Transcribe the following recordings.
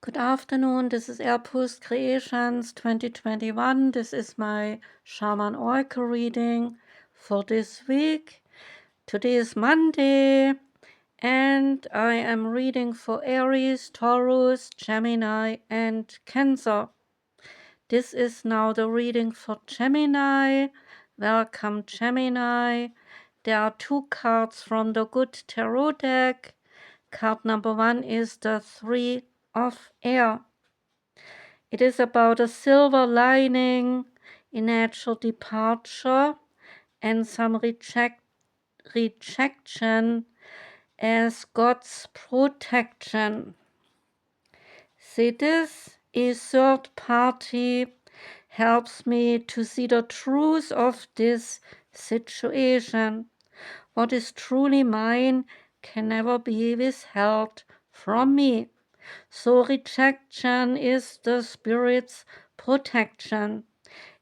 Good afternoon, this is Airpost Creations 2021. This is my Shaman Oracle reading for this week. Today is Monday and I am reading for Aries, Taurus, Gemini and Cancer. This is now the reading for Gemini. Welcome Gemini. There are two cards from the Good Tarot deck. Card number 1 is the Three of Air. It is about a silver lining in natural departure and some rejection as God's protection. See, this a third party helps me to see the truth of this situation. What is truly mine can never be withheld from me. So rejection is the spirit's protection.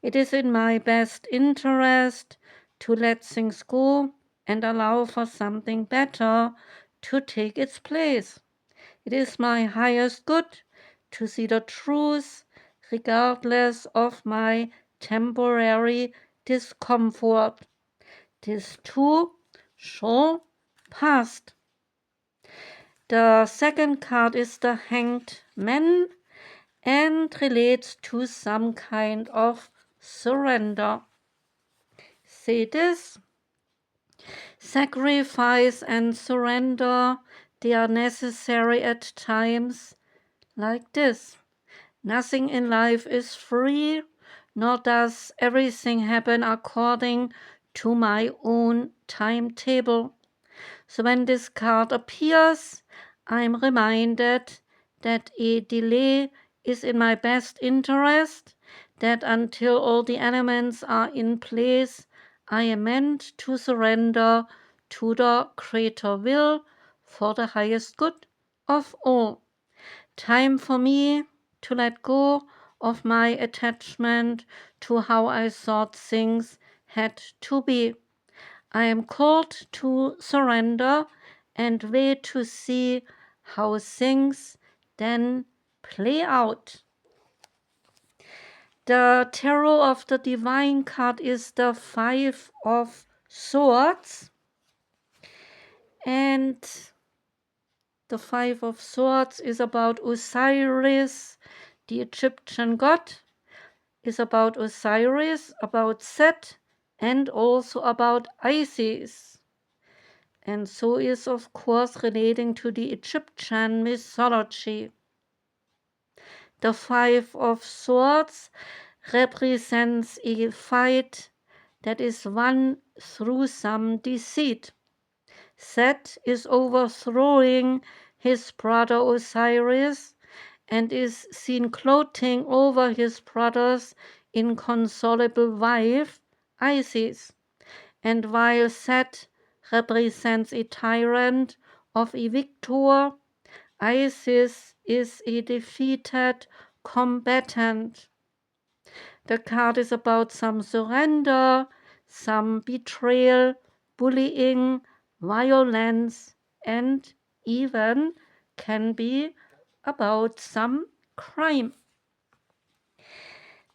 It is in my best interest to let things go and allow for something better to take its place. It is my highest good to see the truth regardless of my temporary discomfort. This too shall pass. The second card is the Hanged Man and relates to some kind of surrender. See this? Sacrifice and surrender, they are necessary at times like this. Nothing in life is free, nor does everything happen according to my own timetable. So when this card appears, I'm reminded that a delay is in my best interest, that until all the elements are in place, I am meant to surrender to the greater will for the highest good of all. Time for me to let go of my attachment to how I thought things had to be. I am called to surrender and wait to see how things then play out. The tarot of the divine card is the Five of Swords. And the Five of Swords is about Osiris, the Egyptian god, is about Osiris, about Set, and also about Isis. And so is, of course, relating to the Egyptian mythology. The Five of Swords represents a fight that is won through some deceit. Set is overthrowing his brother Osiris and is seen gloating over his brother's inconsolable wife, Isis. And while Set represents a tyrant of a victor, Isis is a defeated combatant. The card is about some surrender, some betrayal, bullying, violence, and even can be about some crime.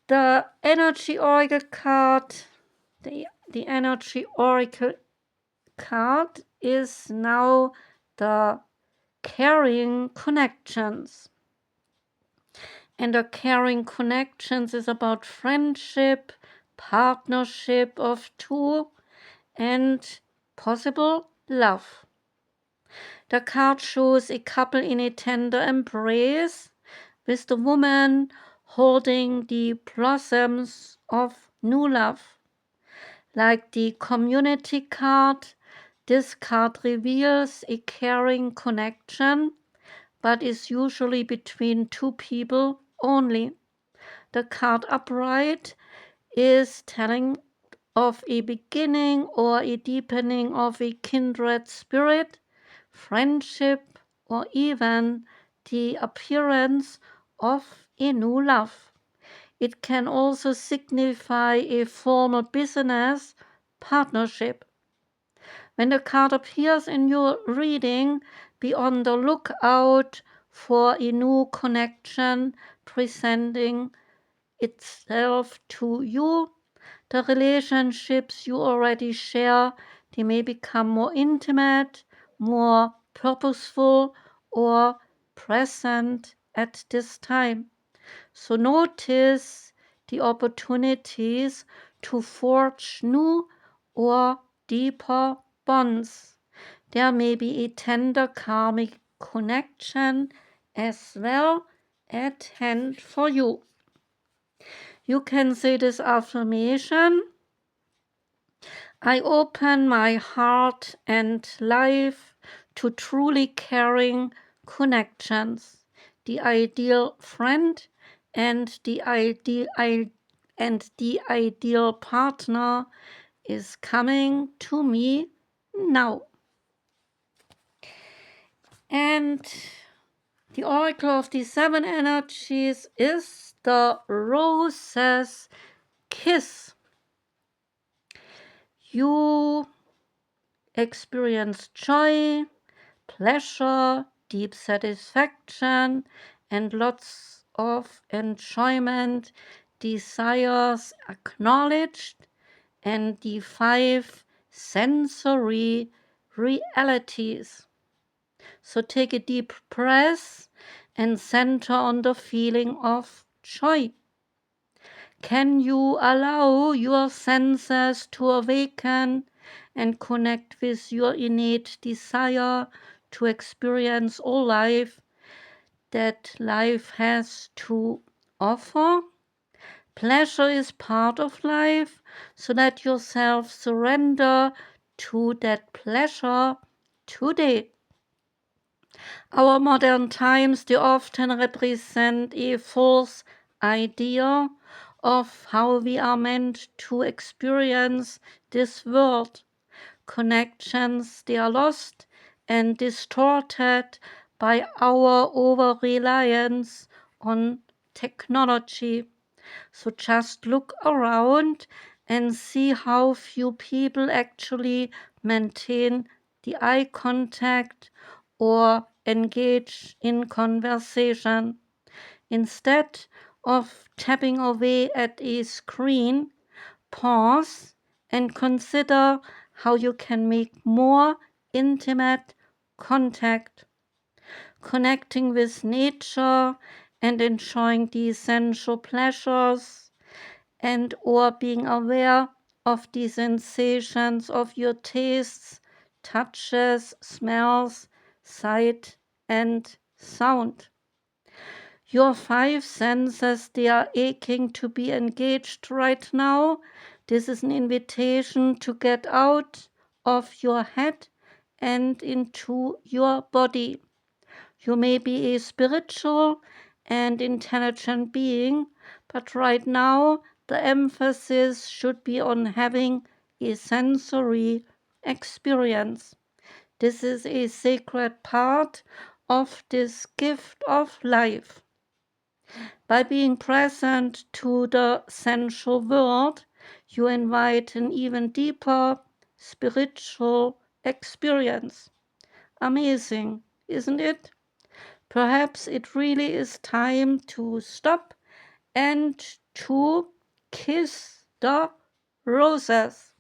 The energy oracle card, the energy oracle card is now the caring connections. And the caring connections is about friendship, partnership of two, and possible love. The card shows a couple in a tender embrace with the woman holding the blossoms of new love. Like the community card, this card reveals a caring connection, but is usually between two people only. The card upright is telling of a beginning or a deepening of a kindred spirit, friendship, or even the appearance of a new love. It can also signify a formal business partnership. When the card appears in your reading, be on the lookout for a new connection presenting itself to you. The relationships you already share, they may become more intimate, more purposeful, or present at this time. So notice the opportunities to forge new or deeper bonds. There may be a tender karmic connection as well at hand for you. You can say this affirmation: I open my heart and life to truly caring connections, the ideal friend and the ideal partner is coming to me now. And the oracle of the 7 energies is the rose's kiss. You experience joy, pleasure, deep satisfaction, and lots of enjoyment, desires acknowledged, and the 5 sensory realities. So take a deep breath and center on the feeling of joy. Can you allow your senses to awaken and connect with your innate desire to experience all life that life has to offer? Pleasure is part of life, so let yourself surrender to that pleasure today. Our modern times, they often represent a false idea of how we are meant to experience this world. Connections, they are lost and distorted by our over-reliance on technology. So just look around and see how few people actually maintain the eye contact or engage in conversation. Instead of tapping away at a screen, pause and consider how you can make more intimate contact. Connecting with nature and enjoying the essential pleasures, and or being aware of the sensations of your tastes, touches, smells, sight, and sound. Your 5 senses, they are aching to be engaged right now. This is an invitation to get out of your head and into your body. You may be a spiritual and intelligent being, but right now the emphasis should be on having a sensory experience. This is a sacred part of this gift of life. By being present to the sensual world, you invite an even deeper spiritual experience. Amazing, isn't it? Perhaps it really is time to stop and to kiss the roses.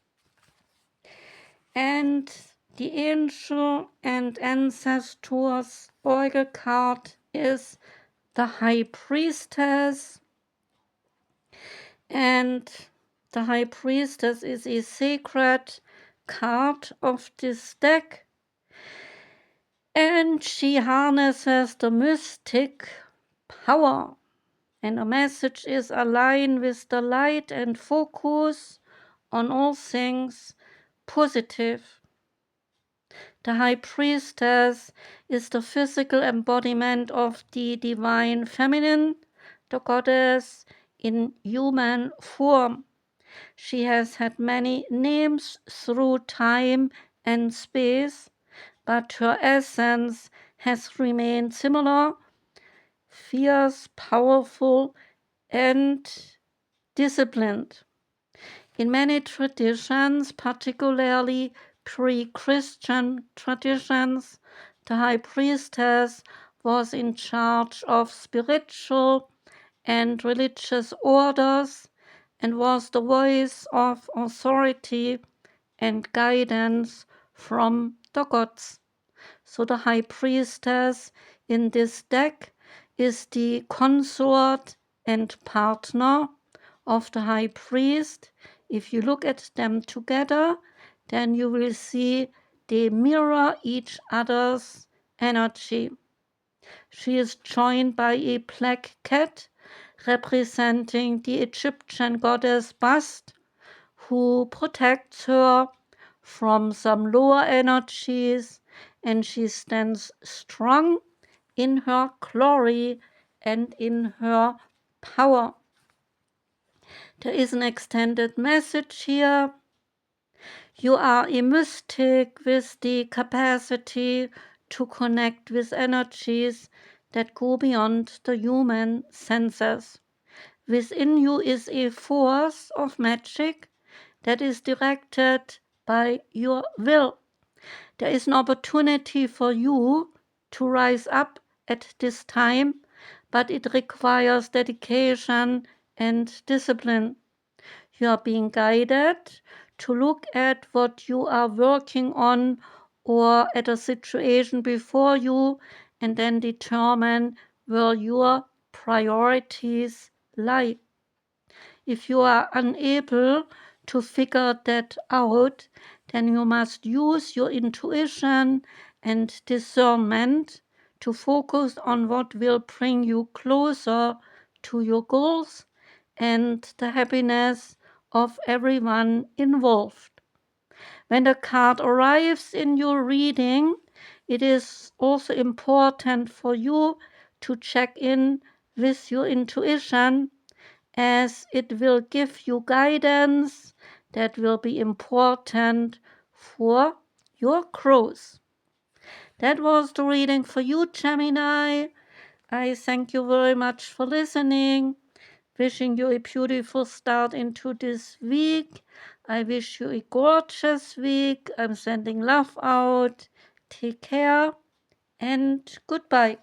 And the angel and ancestors oracle card is the High Priestess. And the High Priestess is a sacred card of this deck. And she harnesses the mystic power. And the message is align with the light and focus on all things positive. The High Priestess is the physical embodiment of the divine feminine, the goddess in human form. She has had many names through time and space, but her essence has remained similar: fierce, powerful, and disciplined. In many traditions, particularly pre-Christian traditions, the High Priestess was in charge of spiritual and religious orders and was the voice of authority and guidance from the gods. So the high priestess in this deck is the consort and partner of the high priest. If you look at them together, then you will see they mirror each other's energy. She is joined by a black cat representing the Egyptian goddess Bast, who protects her from some lower energies, and she stands strong in her glory and in her power. There is an extended message here. You are a mystic with the capacity to connect with energies that go beyond the human senses. Within you is a force of magic that is directed by your will. There is an opportunity for you to rise up at this time, but it requires dedication and discipline. You are being guided to look at what you are working on or at a situation before you and then determine where your priorities lie. If you are unable to figure that out, then you must use your intuition and discernment to focus on what will bring you closer to your goals and the happiness of everyone involved. When the card arrives in your reading, it is also important for you to check in with your intuition, as it will give you guidance that will be important for your growth. That was the reading for you, Gemini. I thank you very much for listening. Wishing you a beautiful start into this week. I wish you a gorgeous week. I'm sending love out. Take care and goodbye.